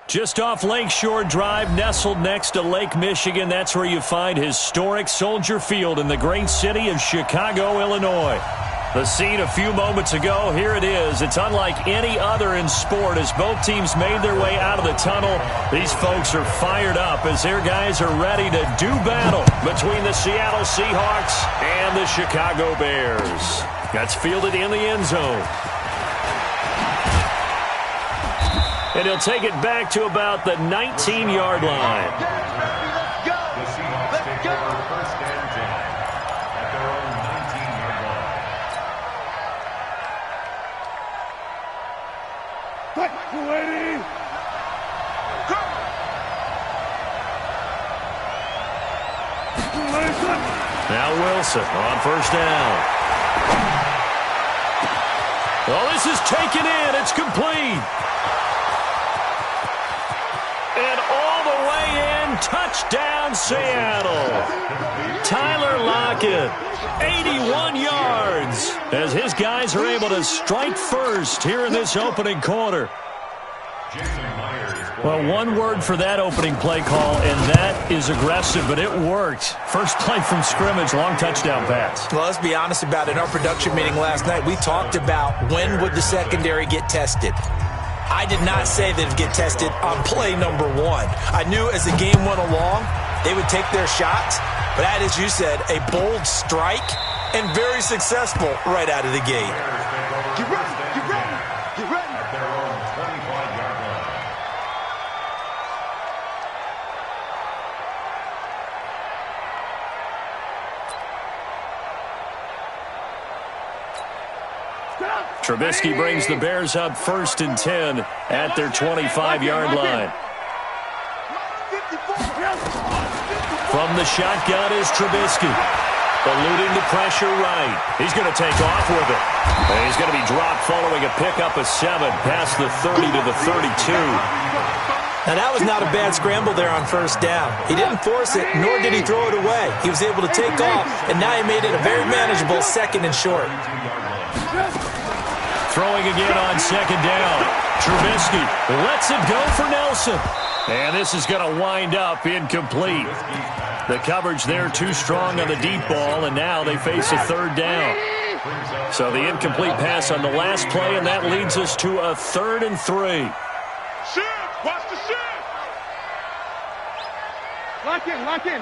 Just off Lakeshore Drive, nestled next to Lake Michigan. That's where you find historic Soldier Field in the great city of Chicago, Illinois. The scene a few moments ago, here it is. It's unlike any other in sport as both teams made their way out of the tunnel. These folks are fired up as their guys are ready to do battle between the Seattle Seahawks and the Chicago Bears. That's fielded in the end zone. And he'll take it back to about the 19-yard line. Let's go! The Seahawks take over first and 10 at their own 19-yard line. Ready? Go! Now Wilson on first down. Well, this is taken in. It's complete. And all the way in, touchdown Seattle. Tyler Lockett, 81 yards, as his guys are able to strike first here in this opening quarter. Well, one word for that opening play call, and that is aggressive, but it worked. First play from scrimmage, long touchdown pass. Well, let's be honest about it. In our production meeting last night, we talked about when would the secondary get tested. I did not say they'd get tested on play number one. I knew as the game went along, they would take their shots. But that, as you said, a bold strike and very successful right out of the gate. Get ready, get ready, get ready. At their own 25-yard line. Trubisky brings the Bears up first and 10 at their 25-yard line. From the shotgun is Trubisky. Eluding the pressure right. He's going to take off with it. And he's going to be dropped following a pickup of 7 past the 30 to the 32. Now, that was not a bad scramble there on first down. He didn't force it, nor did he throw it away. He was able to take off, and now he made it a very manageable second and short. Throwing again on second down. Trubisky lets it go for Nelson. And this is going to wind up incomplete. The coverage there too strong on the deep ball, and now they face a third down. So the incomplete pass on the last play, and that leads us to a 3rd and 3. Shift! Watch the shift! Lock in, lock in.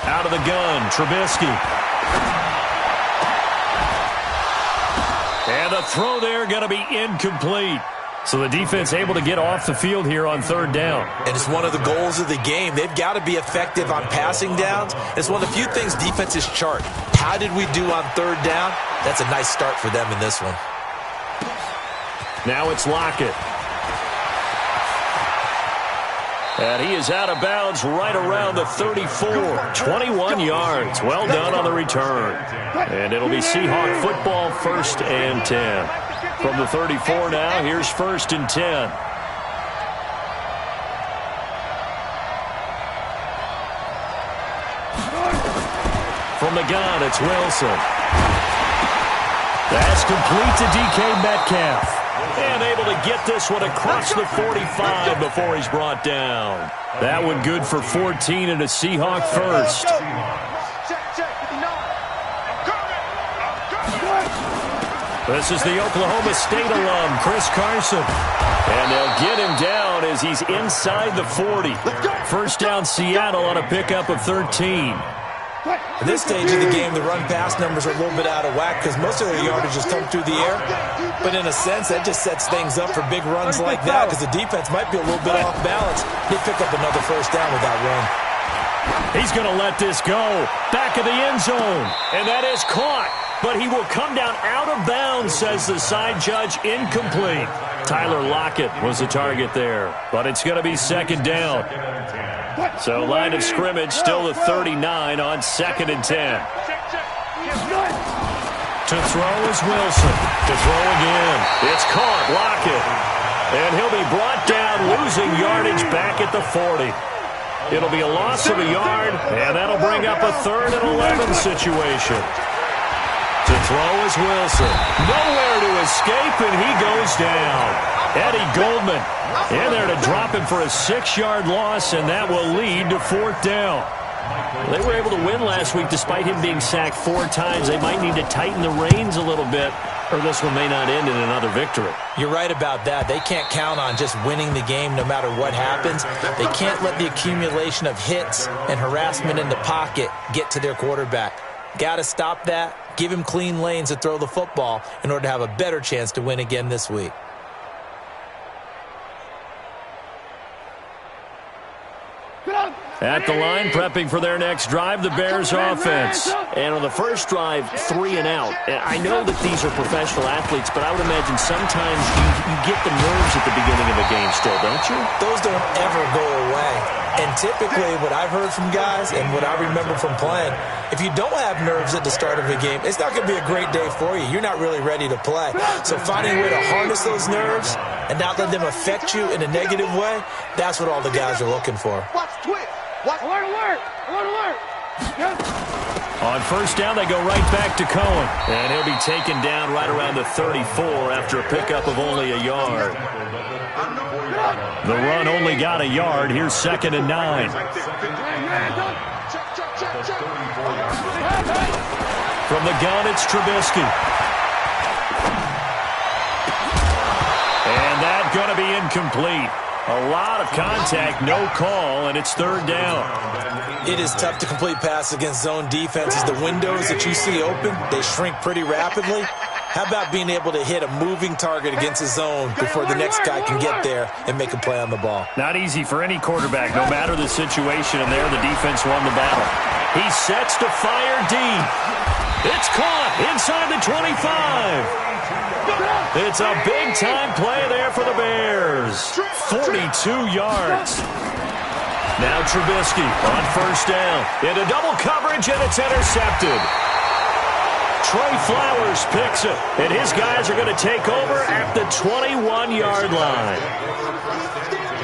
Out of the gun, Trubisky. And the throw there going to be incomplete. So the defense able to get off the field here on 3rd down. And it's one of the goals of the game. They've got to be effective on passing downs. It's one of the few things defenses chart. How did we do on 3rd down? That's a nice start for them in this one. Now it's Lockett. And he is out of bounds right around the 34. 21 yards. Well done on the return. And it'll be Seahawk football, 1st and 10. From the 34 now, here's 1st and 10. From the gun, it's Wilson. That's complete to DK Metcalf. And able to get this one across the 45 before he's brought down. That one good for 14 and a Seahawk first. This is the Oklahoma State alum, Chris Carson. And they'll get him down as he's inside the 40. First down Seattle on a pickup of 13. At this stage of the game, the run-pass numbers are a little bit out of whack because most of their yardage has come through the air. But in a sense, that just sets things up for big runs like that because the defense might be a little bit off balance. They pick up another first down with that run. He's going to let this go. Back of the end zone. And that is caught. But he will come down out of bounds, says the side judge. Incomplete. Tyler Lockett was the target there. But it's going to be 2nd down. So line of scrimmage still the 39 on 2nd and 10. To throw is Wilson. To throw again. It's caught. Lockett. And he'll be brought down, losing yardage back at the 40. It'll be a loss of a yard, and that'll bring up a 3rd and 11 situation. To throw is Wilson. Nowhere to escape, and he goes down. Eddie Goldman in there to drop him for a 6-yard loss, and that will lead to 4th down. They were able to win last week despite him being sacked 4 times. They might need to tighten the reins a little bit, or this one may not end in another victory. You're right about that. They can't count on just winning the game no matter what happens. They can't let the accumulation of hits and harassment in the pocket get to their quarterback. Got to stop that, give him clean lanes to throw the football in order to have a better chance to win again this week. At the line, prepping for their next drive, the Bears offense. And on the first drive, 3 and out. I know that these are professional athletes, but I would imagine sometimes you get the nerves at the beginning of a game still, don't you? Those don't ever go away. And typically what I've heard from guys and what I remember from playing, if you don't have nerves at the start of a game, it's not going to be a great day for you. You're not really ready to play. So finding a way to harness those nerves and not let them affect you in a negative way, that's what all the guys are looking for. Watch twist. What? Alert, alert! Alert, alert! Yes. On first down, they go right back to Cohen. And he'll be taken down right around the 34 after a pickup of only a yard. The run only got a yard. Here's 2nd and 9. From the gun, it's Trubisky. And that's going to be incomplete. A lot of contact, no call, and it's 3rd down. It is tough to complete pass against zone defenses. The windows that you see open, they shrink pretty rapidly. How about being able to hit a moving target against a zone before the next guy can get there and make a play on the ball? Not easy for any quarterback, no matter the situation, and there the defense won the battle. He sets to fire deep. It's caught inside the 25. It's a big-time play there for the Bears. 42 yards. Now Trubisky on first down. Into double coverage, and it's intercepted. Trey Flowers picks it, and his guys are going to take over at the 21-yard line.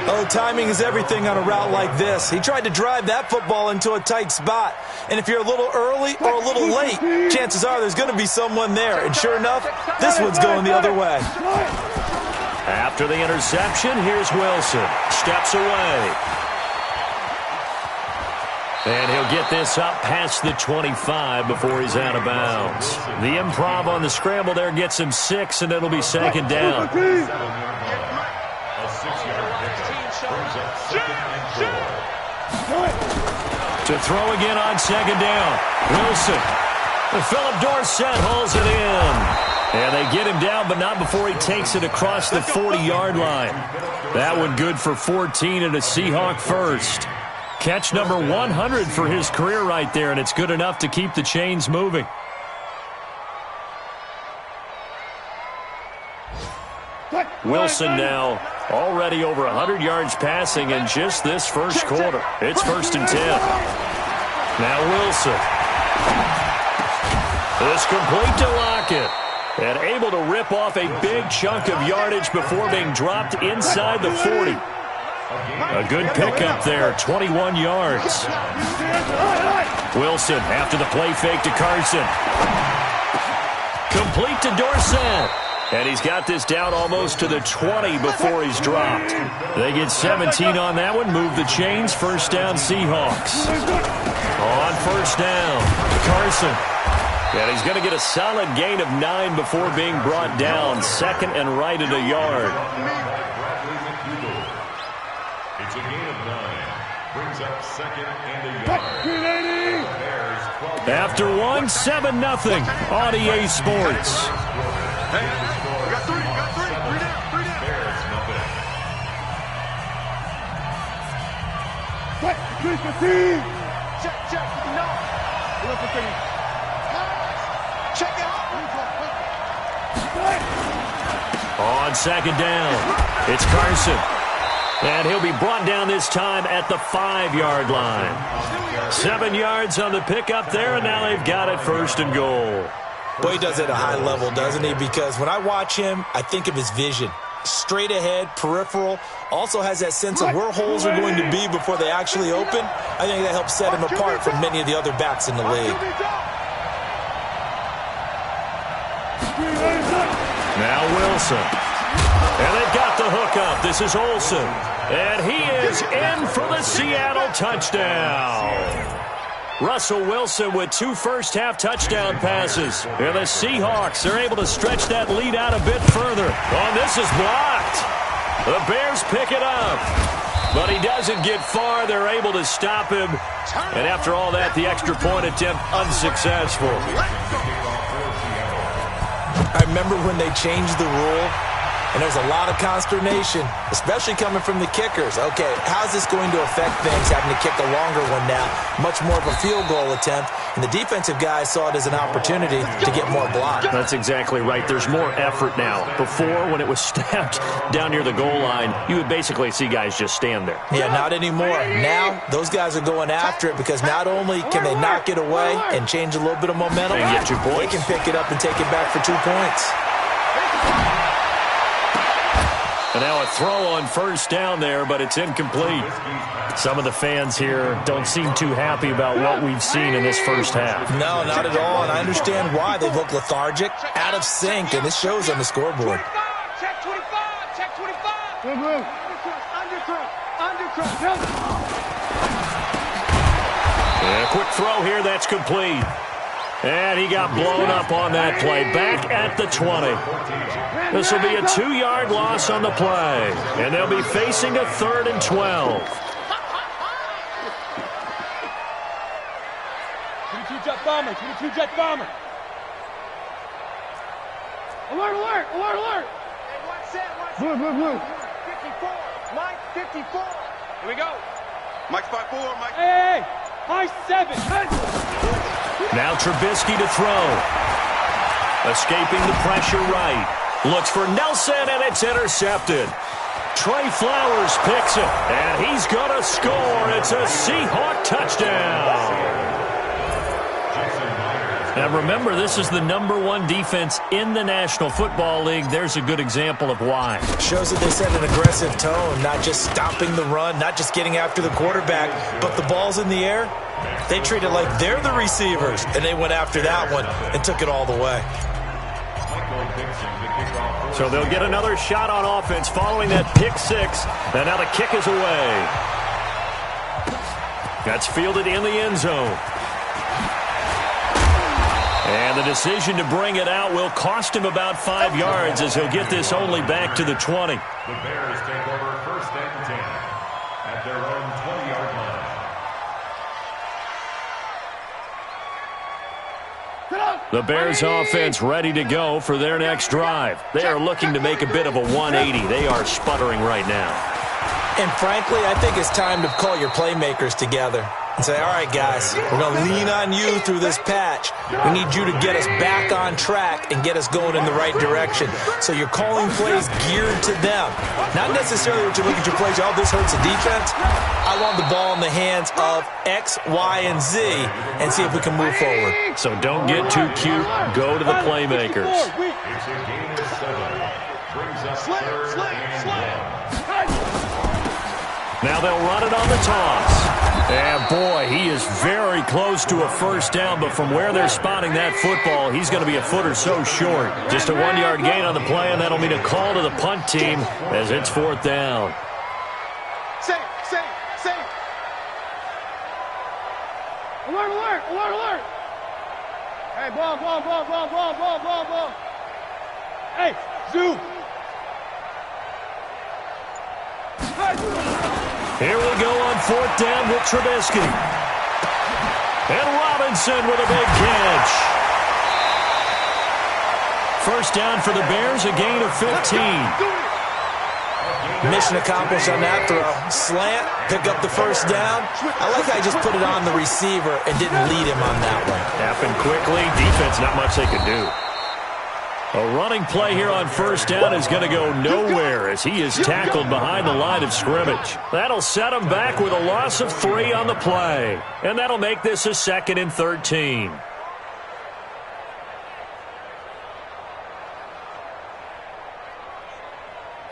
Oh, timing is everything on a route like this. He tried to drive that football into a tight spot. And if you're a little early or a little late, chances are there's going to be someone there. And sure enough, this one's going the other way. After the interception, here's Wilson. Steps away. And he'll get this up past the 25 before he's out of bounds. The improv on the scramble there gets him 6, and it'll be 2nd down. To throw again on 2nd down. Wilson. Philip Dorsett hauls it in. And they get him down, but not before he takes it across the 40-yard line. That one good for 14 and a Seahawk first. Catch number 100 for his career right there, and it's good enough to keep the chains moving. Wilson now already over 100 yards passing in just this first quarter. It's 1st and 10. Now Wilson. It's complete to Lockett. And able to rip off a big chunk of yardage before being dropped inside the 40. A good pickup there, 21 yards. Wilson after the play fake to Carson. Complete to Dorsett. And he's got this down almost to the 20 before he's dropped. They get 17 on that one, move the chains, 1st down Seahawks. On 1st down, Carson. And he's going to get a solid gain of 9 before being brought down. 2nd and right at a yard. It's a gain of 9. Brings up 2nd and a yard. After one, 7-0 on EA Sports. Got three down. Bears nothing. Check. No. Check it out. On 2nd down, it's Carson. And he'll be brought down this time at the 5-yard line. 7 yards on the pickup there, and now they've got it 1st and goal. Boy, he does it at a high level, doesn't he? Because when I watch him, I think of his vision. Straight ahead, peripheral, also has that sense of where holes are going to be before they actually open. I think that helps set him apart from many of the other backs in the league. Now Wilson. And they've got the hookup. This is Olsen. And he is in for the Seattle touchdown. Russell Wilson with 2 first-half touchdown passes. And the Seahawks are able to stretch that lead out a bit further. Oh, this is blocked. The Bears pick it up. But he doesn't get far. They're able to stop him. And after all that, the extra point attempt unsuccessful. I remember when they changed the rule, and there's a lot of consternation, especially coming from the kickers. Okay, how's this going to affect things, having to kick a longer one now? Much more of a field goal attempt, and the defensive guys saw it as an opportunity to get more block. That's exactly right. There's more effort now. Before, when it was snapped down near the goal line, you would basically see guys just stand there. Yeah, not anymore. Now, those guys are going after it because not only can they knock it away and change a little bit of momentum, and get 2 points. They can pick it up and take it back for 2 points. And now a throw on first down there, but it's incomplete. Some of the fans here don't seem too happy about what we've seen in this first half. No, not at all, and I understand why. They look lethargic, out of sync, and this shows on the scoreboard. Check 25, check 25. Undercut. And a quick throw here, that's complete. And he got blown up on that play. Back at the 20. This will be a 2-yard loss on the play. And they'll be facing a 3rd and 12. 22 jet bomber, 22 jet bomber. Alert, alert, alert, alert. Hey, one set. Blue, blue, blue. 54, Mike 54. Here we go. Mike's 5-4, Mike. Hey, Mike 7. Now Trubisky to throw. Escaping the pressure right. Looks for Nelson, and it's intercepted. Trey Flowers picks it, and he's going to score. It's a Seahawk touchdown. Now remember, this is the #1 defense in the National Football League. There's a good example of why. Shows that they set an aggressive tone, not just stopping the run, not just getting after the quarterback, but the ball's in the air. They treat it like they're the receivers, and they went after that one and took it all the way. So they'll get another shot on offense following that pick 6. And now the kick is away. That's fielded in the end zone. And the decision to bring it out will cost him about 5 yards as he'll get this only back to the 20. The Bears take over 1st and 10 at their own 20-yard line. The Bears offense ready to go for their next drive. They are looking to make a bit of a 180. They are sputtering right now. And frankly, I think it's time to call your playmakers together and say, all right, guys, we're going to lean on you through this patch. We need you to get us back on track and get us going in the right direction. So you're calling plays geared to them. Not necessarily that you look at your plays, oh, this hurts the defense. I want the ball in the hands of X, Y, and Z and see if we can move forward. So don't get too cute. Go to the playmakers. It's a game of 7. Brings us 3rd and 1. Now they'll run it on the toss. And boy, he is very close to a first down, but from where they're spotting that football, he's going to be a foot or so short. Just a 1-yard gain on the play, and that'll mean a call to the punt team as it's 4th down. Safe. Alert, alert, alert, alert. Hey, ball. Hey, zoom. Here we go on 4th down with Trubisky. And Robinson with a big catch. First down for the Bears, a gain of 15. Mission accomplished on that throw. Slant, pick up the first down. I like how he just put it on the receiver and didn't lead him on that one. Happened quickly. Defense, not much they could do. A running play here on first down is going to go nowhere as he is tackled behind the line of scrimmage. That'll set him back with a loss of 3 on the play. And that'll make this a 2nd and 13.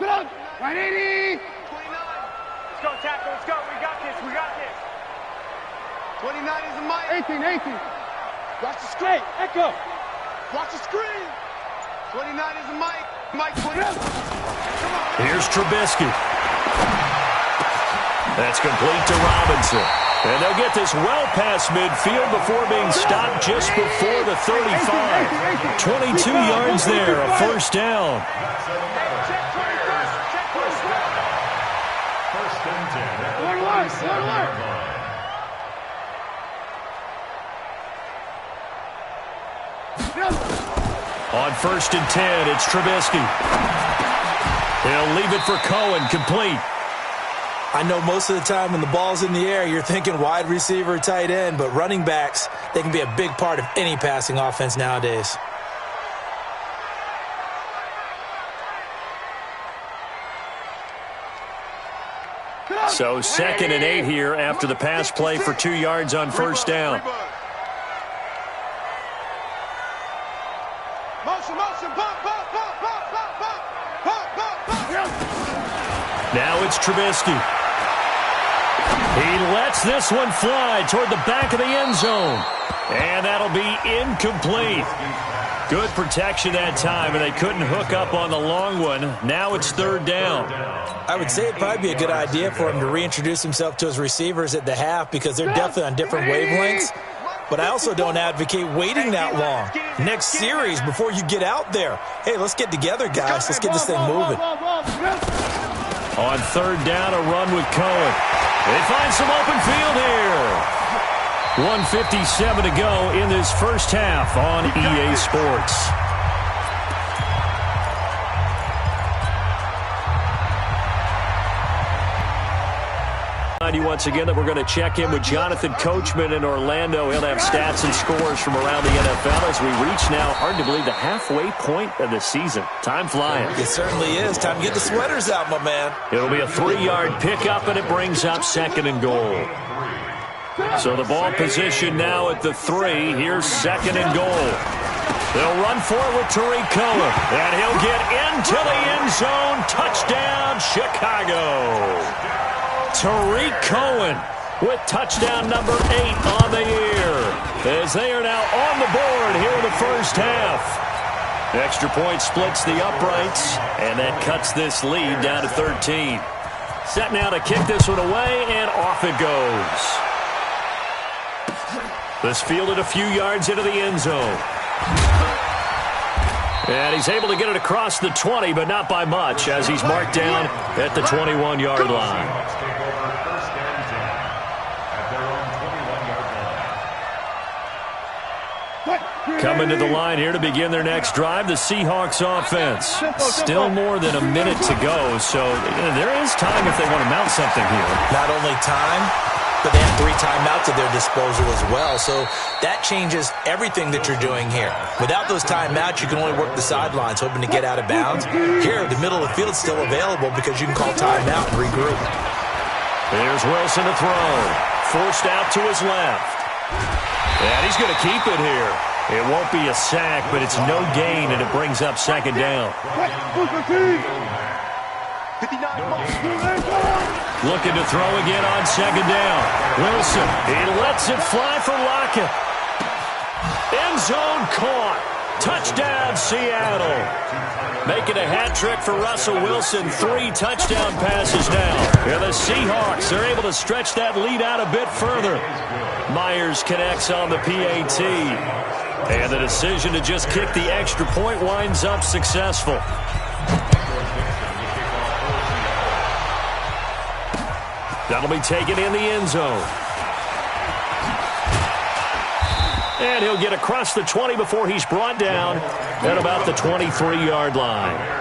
Right, 80. 29. Let's go, tackle. Let's go. We got this. 29 is the mic. 18. Watch the screen. Echo. Watch the screen. 29 is the mic. Mike, please. Here's Trubisky. That's complete to Robinson. And they'll get this well past midfield before being stopped just before the 35. 22 yards there, a first down. On 1st and 10, it's Trubisky. He'll leave it for Cohen, complete. I know most of the time when the ball's in the air, you're thinking wide receiver, tight end, but running backs, they can be a big part of any passing offense nowadays. So 2nd and 8 here after the pass play for 2 yards on first down. Now it's Trubisky. He lets this one fly toward the back of the end zone. And that'll be incomplete. Good protection that time, and they couldn't hook up on the long one. Now it's 3rd down. I would say it'd probably be a good idea for him to reintroduce himself to his receivers at the half because they're definitely on different wavelengths. But I also don't advocate waiting that long. Next series before you get out there. Hey, let's get together, guys. Let's get this thing moving. On 3rd down, a run with Cohen. They find some open field here. 1:57 to go in this first half on EA Sports. Once again that we're going to check in with Jonathan Coachman in Orlando. He'll have stats and scores from around the NFL as we reach now, hard to believe, the halfway point of the season. Time flying. It certainly is. Time to get the sweaters out, my man. It'll be a 3-yard pickup, and it brings up 2nd and goal. So the ball position now at the 3. Here's 2nd and goal. They'll run for it with Tariq Cohen, and he'll get into the end zone. Touchdown, Chicago. Tariq Cohen with touchdown number 8 on the year, as they are now on the board here in the first half. Extra point splits the uprights, and that cuts this lead down to 13. Set now to kick this one away, and off it goes. This fielded a few yards into the end zone. And he's able to get it across the 20, but not by much, as he's marked down at the 21-yard line. Coming to the line here to begin their next drive, the Seahawks offense. Still more than a minute to go, so there is time if they want to mount something here. Not only time, but they have 3 timeouts at their disposal as well, so that changes everything that you're doing here. Without those timeouts, you can only work the sidelines, hoping to get out of bounds. Here, the middle of the field is still available because you can call timeout and regroup. There's Wilson to throw. Forced out to his left. And he's going to keep it here. It won't be a sack, but it's no gain, and it brings up 2nd down. Looking to throw again on 2nd down. Wilson, he lets it fly for Lockett. End zone caught. Touchdown, Seattle. Making a hat trick for Russell Wilson. 3 touchdown passes now. And the Seahawks are able to stretch that lead out a bit further. Myers connects on the PAT. And the decision to just kick the extra point winds up successful. That'll be taken in the end zone. And he'll get across the 20 before he's brought down at about the 23-yard line.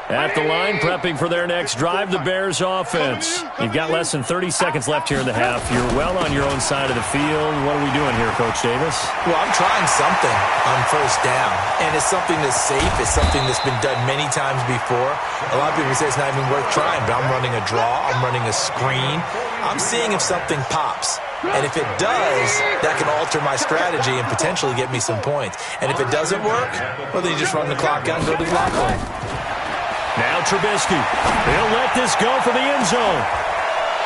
At the line, prepping for their next drive, the Bears offense. You've got less than 30 seconds left here in the half. You're well on your own side of the field. What are we doing here, Coach Davis? Well, I'm trying something on first down, and it's something that's safe. It's something that's been done many times before. A lot of people say it's not even worth trying, but I'm running a draw. I'm running a screen. I'm seeing if something pops. And if it does, that can alter my strategy and potentially get me some points. And if it doesn't work, well, then you just run the clock out and go to the lock line. Now Trubisky. He'll let this go for the end zone.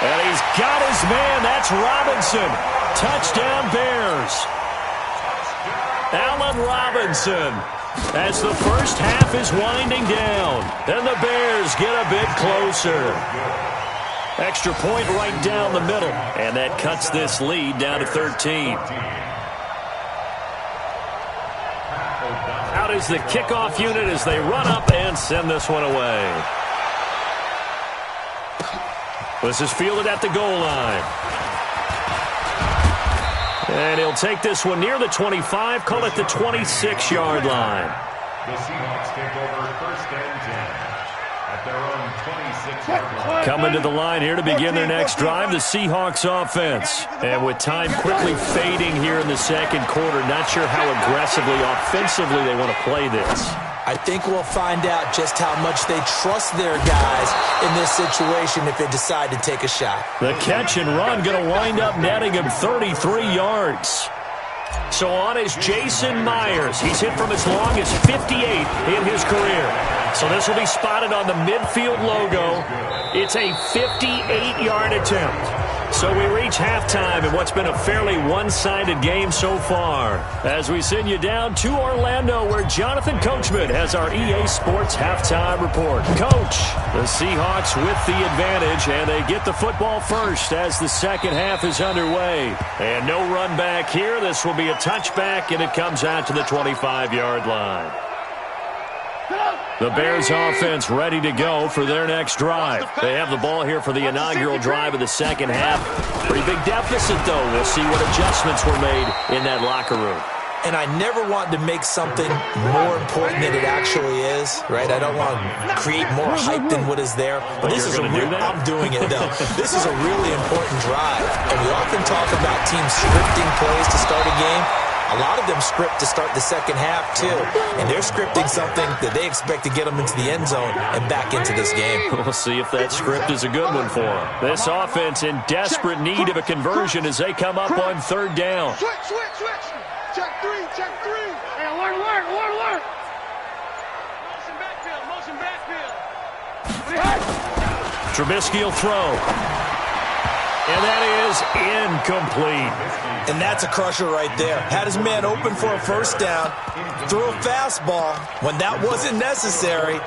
And he's got his man. That's Robinson. Touchdown, Bears. Allen Robinson. As the first half is winding down, and the Bears get a bit closer. Extra point right down the middle, and that cuts this lead down to 13. Out is the kickoff unit as they run up and send this one away. This is fielded at the goal line. And he'll take this one near the 25, call it the 26-yard line. The Seahawks take over 1st and 10 at their own 26-yard line. Coming to the line here to begin their next drive, the Seahawks offense. And with time quickly fading here in the second quarter, not sure how aggressively, offensively they want to play this. I think we'll find out just how much they trust their guys in this situation if they decide to take a shot. The catch and run going to wind up netting him 33 yards. So on is Jason Myers. He's hit from as long as 58 in his career. So this will be spotted on the midfield logo. It's a 58-yard attempt. So we reach halftime in what's been a fairly one-sided game so far. As we send you down to Orlando, where Jonathan Coachman has our EA Sports halftime report. Coach, the Seahawks with the advantage, and they get the football first as the second half is underway. And no run back here. This will be a touchback, and it comes out to the 25-yard line. The Bears offense ready to go for their next drive. They have the ball here for the inaugural drive of the second half. Pretty big deficit, though. We'll see what adjustments were made in that locker room. And I never want to make something more important than it actually is, right? I don't want to create more hype than what is there. But this is I'm doing it, though. This is a really important drive. And we often talk about teams scripting plays to start a game. A lot of them script to start the second half, too. And they're scripting something that they expect to get them into the end zone and back into this game. We'll see if that script is a good one for them. This offense in desperate need of a conversion as they come up on 3rd down. Switch. Check three. Hey, alert. Motion backfield. Trubisky will throw. And that is incomplete. And that's a crusher right there. Had his man open for a first down, threw a fastball when that wasn't necessary.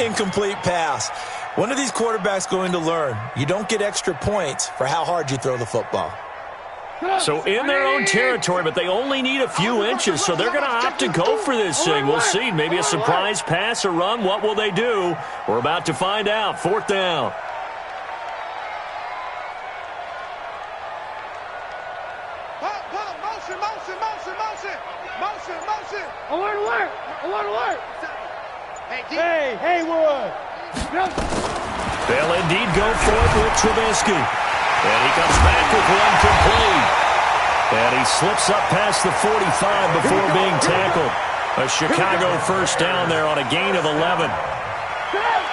Incomplete pass. When are these quarterbacks going to learn? You don't get extra points for how hard you throw the football. So in their own territory, but they only need a few inches, so they're going to opt to go for this thing. We'll see. Maybe a surprise pass or run. What will they do? We're about to find out. 4th down. Alert. Hey, Haywood. They'll indeed go for it with Trubisky. And he comes back with one complete. And he slips up past the 45 before being tackled. A Chicago first down there on a gain of 11.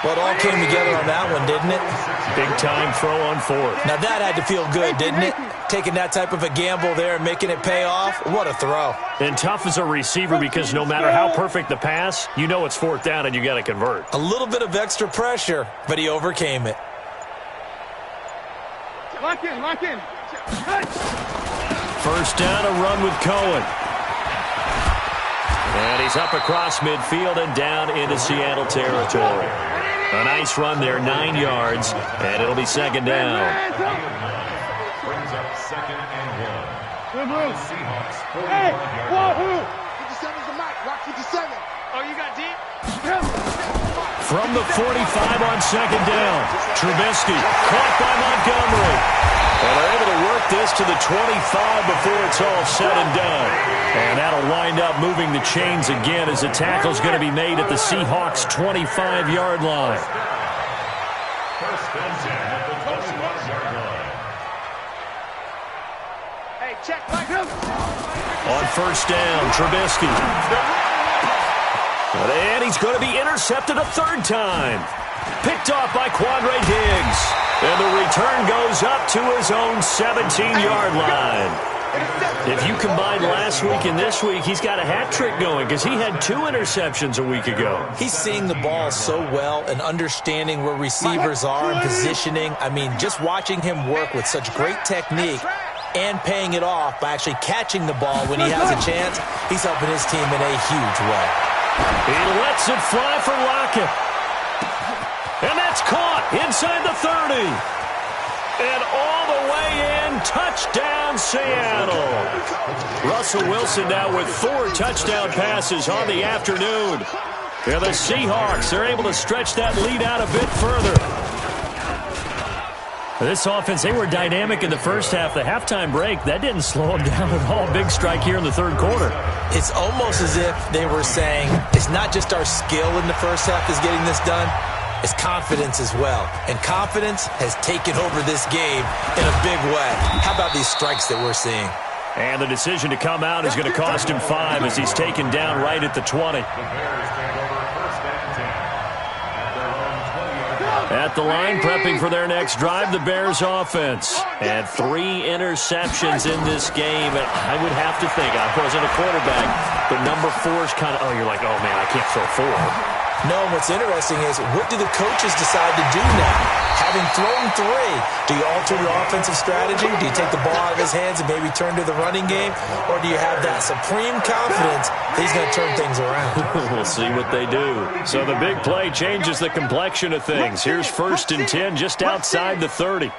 Well, it all came together on that one, didn't it? Big time throw on 4th. Now that had to feel good, didn't it? Taking that type of a gamble there and making it pay off. What a throw. And tough as a receiver because no matter how perfect the pass, you know it's 4th down and you got to convert. A little bit of extra pressure, but he overcame it. Lock in. First down, a run with Cohen. And he's up across midfield and down into Seattle territory. A nice run there, 9 yards, and it'll be 2nd down. Brings up 2nd and 1. The Seahawks 45-yard line. 57's the mic. Rock 57. Oh, you got deep? From the 45 on 2nd down, Trubisky caught by Montgomery. And they're able to work this to the 25 before it's all said and done. And that'll wind up moving the chains again as the tackle's going to be made at the Seahawks' 25-yard line. 1st and 10 at the 25-yard line. Hey, check. On 1st down, Trubisky. And he's going to be intercepted a 3rd time. Picked off by Quandre Diggs. And the return goes up to his own 17-yard line. If you combine last week and this week, he's got a hat trick going because he had 2 interceptions a week ago. He's seeing the ball so well and understanding where receivers are and positioning. I mean, just watching him work with such great technique and paying it off by actually catching the ball when he has a chance, he's helping his team in a huge way. He lets it fly for Lockett. And that's caught inside the 30. And all the way in, touchdown Seattle. Russell Wilson now with 4 touchdown passes on the afternoon. And the Seahawks are able to stretch that lead out a bit further. This offense, they were dynamic in the first half. The halftime break, that didn't slow them down at all. Big strike here in the third quarter. It's almost as if they were saying, it's not just our skill in the first half that's getting this done. It's confidence as well. And confidence has taken over this game in a big way. How about these strikes that we're seeing? And the decision to come out is going to cost him 5 as he's taken down right at the 20. At the line, prepping for their next drive, the Bears offense. And 3 interceptions in this game. And I would have to think, I wasn't a quarterback, but number 4 is kind of, you're like, oh, man, I can't throw 4. No, and what's interesting is, what do the coaches decide to do now? Having thrown 3, do you alter your offensive strategy? Do you take the ball out of his hands and maybe turn to the running game? Or do you have that supreme confidence that he's going to turn things around? We'll see what they do. So the big play changes the complexion of things. Here's 1st and 10 just outside the 30.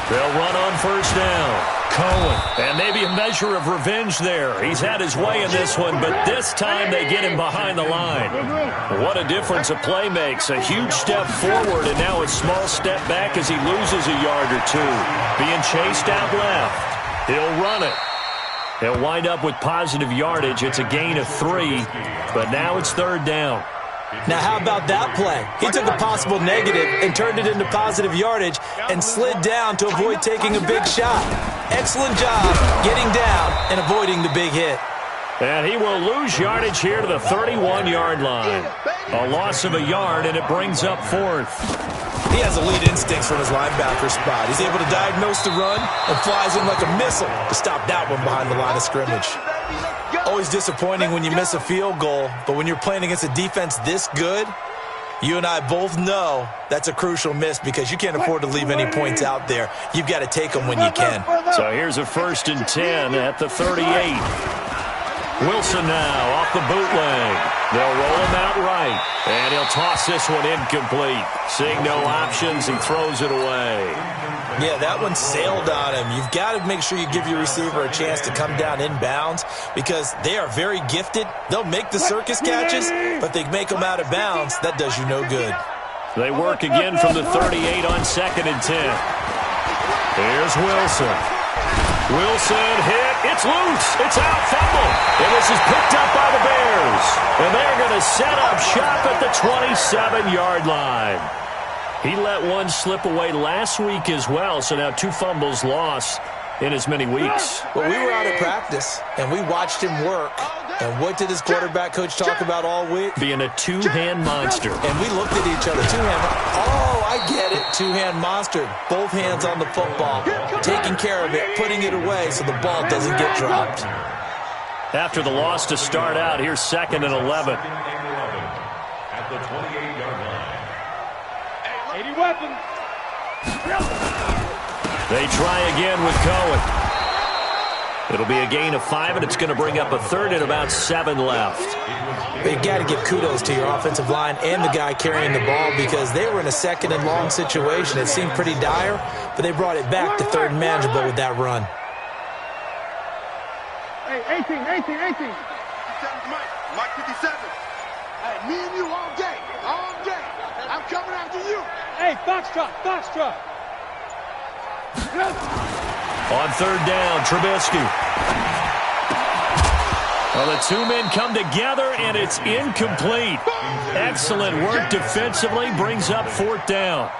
They'll run on 1st down. Cohen, and maybe a measure of revenge there. He's had his way in this one, but this time they get him behind the line. What a difference a play makes. A huge step forward, and now a small step back as he loses a yard or 2. Being chased out left. He'll run it. He'll wind up with positive yardage. It's a gain of 3, but now it's 3rd down. Now, how about that play? He took a possible negative and turned it into positive yardage and slid down to avoid taking a big shot. Excellent job getting down and avoiding the big hit. And he will lose yardage here to the 31-yard line. A loss of a yard, and it brings up 4th. He has elite instincts from his linebacker spot. He's able to diagnose the run and flies in like a missile to stop that one behind the line of scrimmage. Always disappointing when you miss a field goal, but when you're playing against a defense this good, you and I both know that's a crucial miss because you can't afford to leave any points out there. You've got to take them when you can. So here's a 1st and 10 at the 38. Wilson now off the bootleg. They'll roll him out right, and he'll toss this one incomplete. Seeing no options, he throws it away. Yeah, that one sailed on him. You've got to make sure you give your receiver a chance to come down inbounds because they are very gifted. They'll make the circus catches, but they make them out of bounds. That does you no good. They work again from the 38 on 2nd and 10. Here's Wilson. Wilson hit. It's loose. It's out. Fumble. And this is picked up by the Bears. And they're going to set up shop at the 27-yard line. He let one slip away last week as well, so now 2 fumbles lost in as many weeks. Well, we were out of practice, and we watched him work. And what did his quarterback coach talk about all week? Being a 2-hand monster. And we looked at each other. 2-hand. Oh, I get it. 2-hand monster. Both hands on the football. Taking care of it, putting it away so the ball doesn't get dropped. After the loss to start out, here's 2nd and 11. At the 28-yard line. 80 weapons. They try again with Cohen. It'll be a gain of 5, and it's going to bring up a 3rd and about 7 left. You've got to give kudos to your offensive line and the guy carrying the ball because they were in a 2nd and long situation. It seemed pretty dire, but they brought it back to 3rd and manageable with that run. Hey, 18. Mike 57. Hey, me and you all day. I'm coming after you. Hey, Foxtrot. On 3rd down, Trubisky. Well, the 2 men come together, and it's incomplete. Excellent work defensively, brings up 4th down.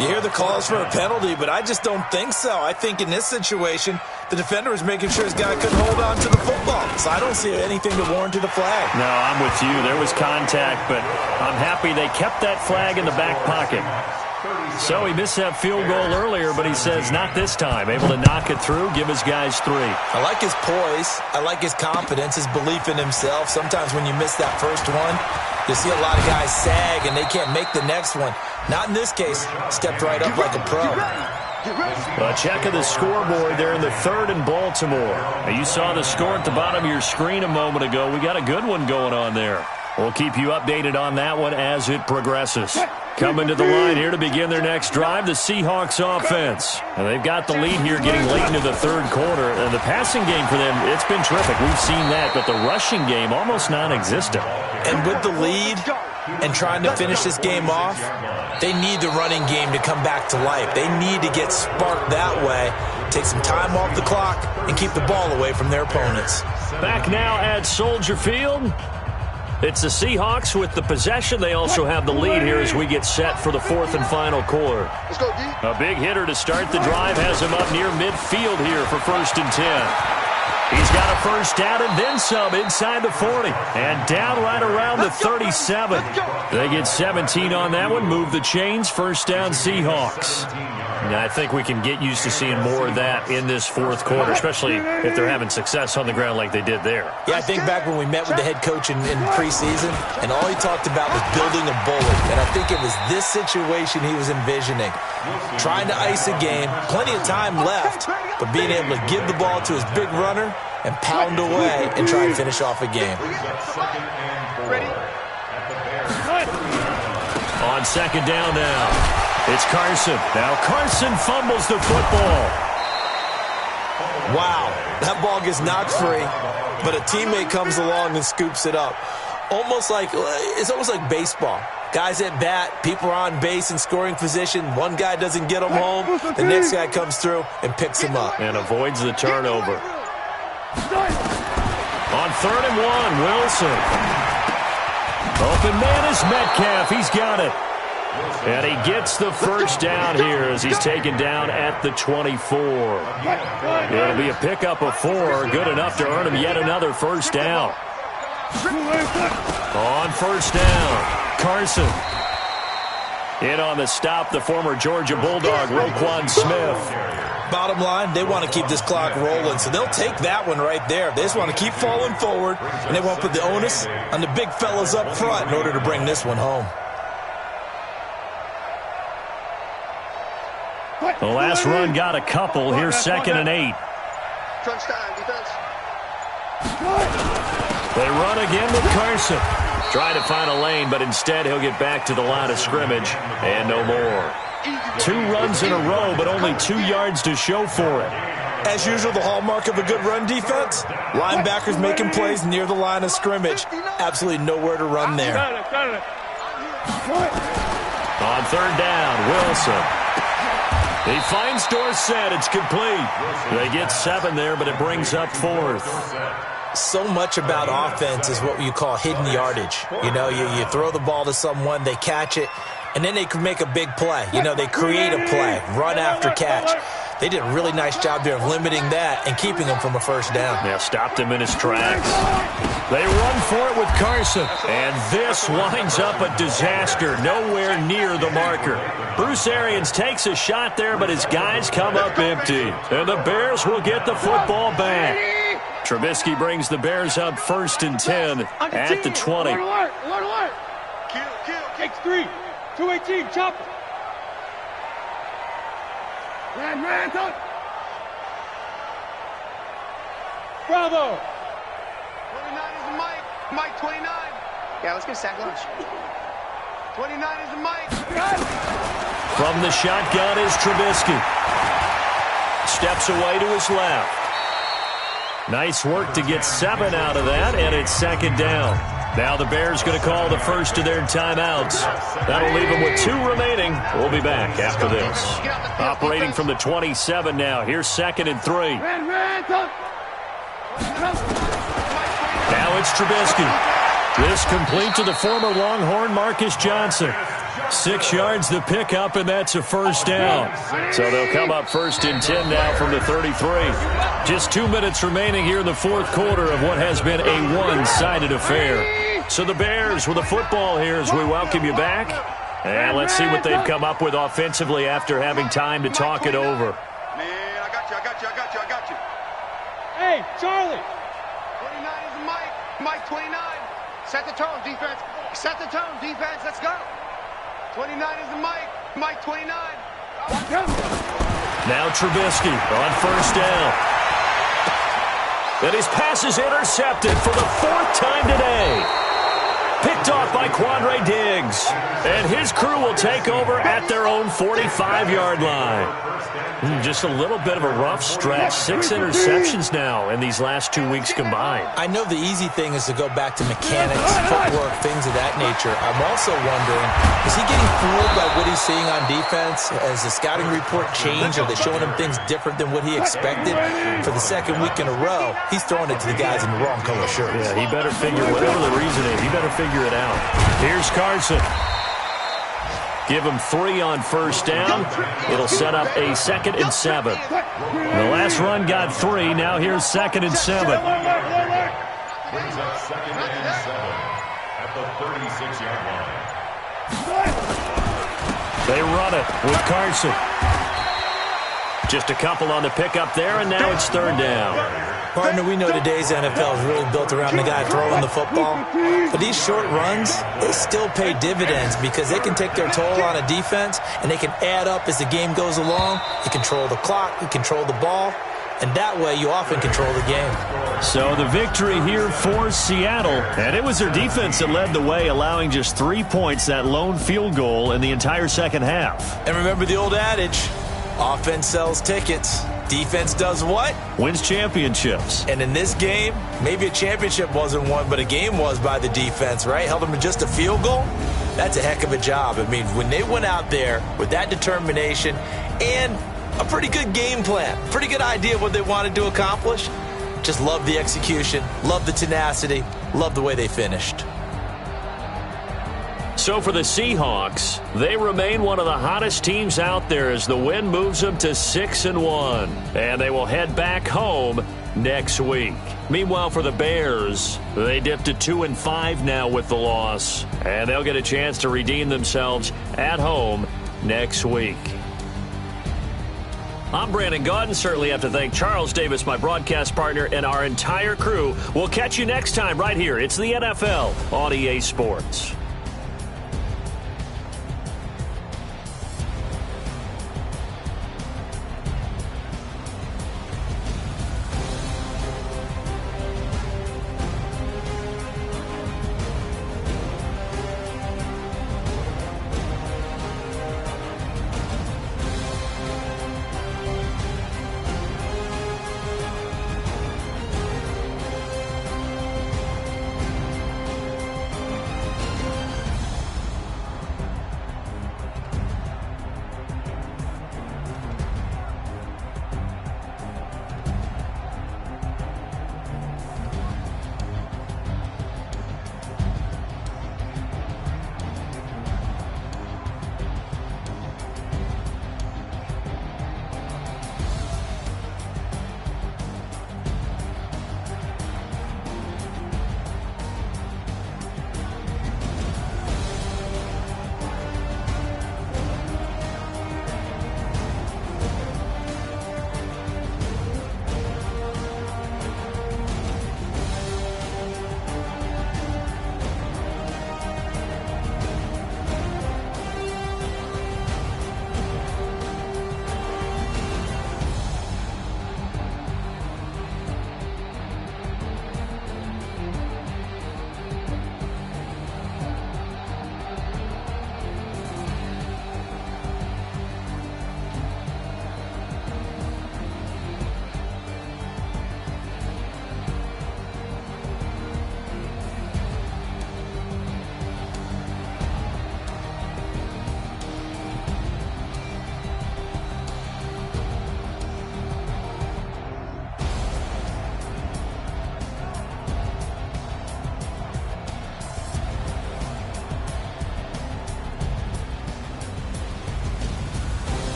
You hear the calls for a penalty, but I just don't think so. I think in this situation, the defender was making sure his guy couldn't hold on to the football. So I don't see anything that warranted a flag. No, I'm with you. There was contact, but I'm happy they kept that flag in the back pocket. So he missed that field goal earlier, but he says not this time. Able to knock it through, give his guys 3. I like his poise. I like his confidence, his belief in himself. Sometimes when you miss that first one, you see a lot of guys sag and they can't make the next one. Not in this case. Stepped right up like a pro. A check of the scoreboard there in the 3rd in Baltimore. Now, you saw the score at the bottom of your screen a moment ago. We got a good one going on there. We'll keep you updated on that one as it progresses. Coming to the line here to begin their next drive, the Seahawks offense. And they've got the lead here getting late into the 3rd quarter. And the passing game for them, it's been terrific. We've seen that, but the rushing game almost non-existent. And with the lead and trying to finish this game off, they need the running game to come back to life. They need to get sparked that way, take some time off the clock, and keep the ball away from their opponents. Back now at Soldier Field. It's the Seahawks with the possession. They also have the lead here as we get set for the 4th and final quarter. Let's go, D. A big hitter to start the drive has him up near midfield here for 1st and 10. He's got a first down and then some inside the 40. And down right around the 37. They get 17 on that one. Move the chains. First down Seahawks. Now, I think we can get used to seeing more of that in this 4th quarter, especially if they're having success on the ground like they did there. Yeah, I think back when we met with the head coach in preseason, and all he talked about was building a bully. And I think it was this situation he was envisioning. Trying to ice a game, plenty of time left, but being able to give the ball to his big runner and pound away and try and finish off a game. Ready? On 2nd down now. It's Carson. Now Carson fumbles the football. Wow, that ball gets knocked free, but a teammate comes along and scoops it up. It's almost like baseball. Guys at bat, people are on base in scoring position. One guy doesn't get him home. The next guy comes through and picks him up. And avoids the turnover. On 3rd and 1, Wilson. Open man is Metcalf. He's got it. And he gets the first down here as he's taken down at the 24. It'll be a pickup of 4, good enough to earn him yet another first down. On 1st down, Carson. In on the stop, the former Georgia Bulldog, Roquan Smith. Bottom line, they want to keep this clock rolling, so they'll take that one right there. They just want to keep falling forward, and they want to put the onus on the big fellas up front in order to bring this one home. The last run got a couple. Here's 2nd and 8. Crunch time, defense. They run again with Carson. Trying to find a lane, but instead he'll get back to the line of scrimmage and no more. 2 runs in a row, but only 2 yards to show for it. As usual, the hallmark of a good run defense, linebackers making plays near the line of scrimmage. Absolutely nowhere to run there. On 3rd down, Wilson. He finds Dorsett. It's complete. They get 7 there, but it brings up 4th. So much about offense is what you call hidden yardage. You know, you throw the ball to someone, they catch it, and then they can make a big play. You know, they create a play, run after catch. They did a really nice job there of limiting that and keeping him from a first down. Yeah, stopped him in his tracks. They run for it with Carson, and this winds up a disaster, nowhere near the marker. Bruce Arians takes a shot there, but his guys come up empty, and the Bears will get the football back. Trubisky brings the Bears up 1st and 10 at the 20. Alert. X3, 218, chop. Man, up. Bravo. 29 is the Mike. Mike, 29. Yeah, let's get a sack lunch. 29 is the Mike. From the shotgun is Trubisky. Steps away to his left. Nice work to get 7 out of that, and it's 2nd down. Now the Bears going to call the first of their timeouts. That'll leave them with 2 remaining. We'll be back after this. Operating from the 27 now. Here's 2nd and 3. Now it's Trubisky. This complete to the former Longhorn Marcus Johnson. 6 yards the pickup, and that's a first down. So they'll come up 1st and 10 now from the 33. Just 2 minutes remaining here in the fourth quarter of what has been a one-sided affair. So the Bears with the football here as we welcome you back. And let's see what they've come up with offensively after having time to talk it over. Man, I got you. Hey, Charlie. 29 is Mike. Mike 29. Set the tone, defense. Set the tone, defense. Let's go. 29 is Mike. Mike 29. Now Trubisky on first down. And his pass is intercepted for the 4th time today. Picked off by Quandre Diggs. And his crew will take over at their own 45-yard line. Just a little bit of a rough stretch. 6 interceptions now in these last 2 weeks combined. I know the easy thing is to go back to mechanics, footwork, things of that nature. I'm also wondering, is he getting fooled by what he's seeing on defense? Has the scouting report changed? Are they showing him things different than what he expected? For the 2nd week in a row, he's throwing it to the guys in the wrong color shirts. Yeah, he better figure, whatever the reason is, he better figure it out. Here's Carson. Give him 3 on first down. It'll set up a 2nd and 7. The last run got 3. Now here's 2nd and 7. Brings up 2nd and 7 at the 36-yard line. They run it with Carson. Just a couple on the pickup there, and now it's 3rd down. Partner, we know today's NFL is really built around the guy throwing the football. But these short runs, they still pay dividends because they can take their toll on a defense, and they can add up as the game goes along. You control the clock, you control the ball, and that way you often control the game. So the victory here for Seattle, and it was their defense that led the way, allowing just 3 points, that lone field goal in the entire second half. And remember the old adage, offense sells tickets. Defense does what? Wins championships. And in this game, maybe a championship wasn't won, but a game was by the defense, right? Held them to just a field goal. That's a heck of a job. I mean, when they went out there with that determination and a pretty good game plan, pretty good idea of what they wanted to accomplish, just love the execution, love the tenacity, love the way they finished. So for the Seahawks, they remain one of the hottest teams out there as the win moves them to 6-1. And they will head back home next week. Meanwhile, for the Bears, they dipped to 2-5 now with the loss. And they'll get a chance to redeem themselves at home next week. I'm Brandon Gaudin. Certainly have to thank Charles Davis, my broadcast partner, and our entire crew. We'll catch you next time right here. It's the NFL on EA Sports.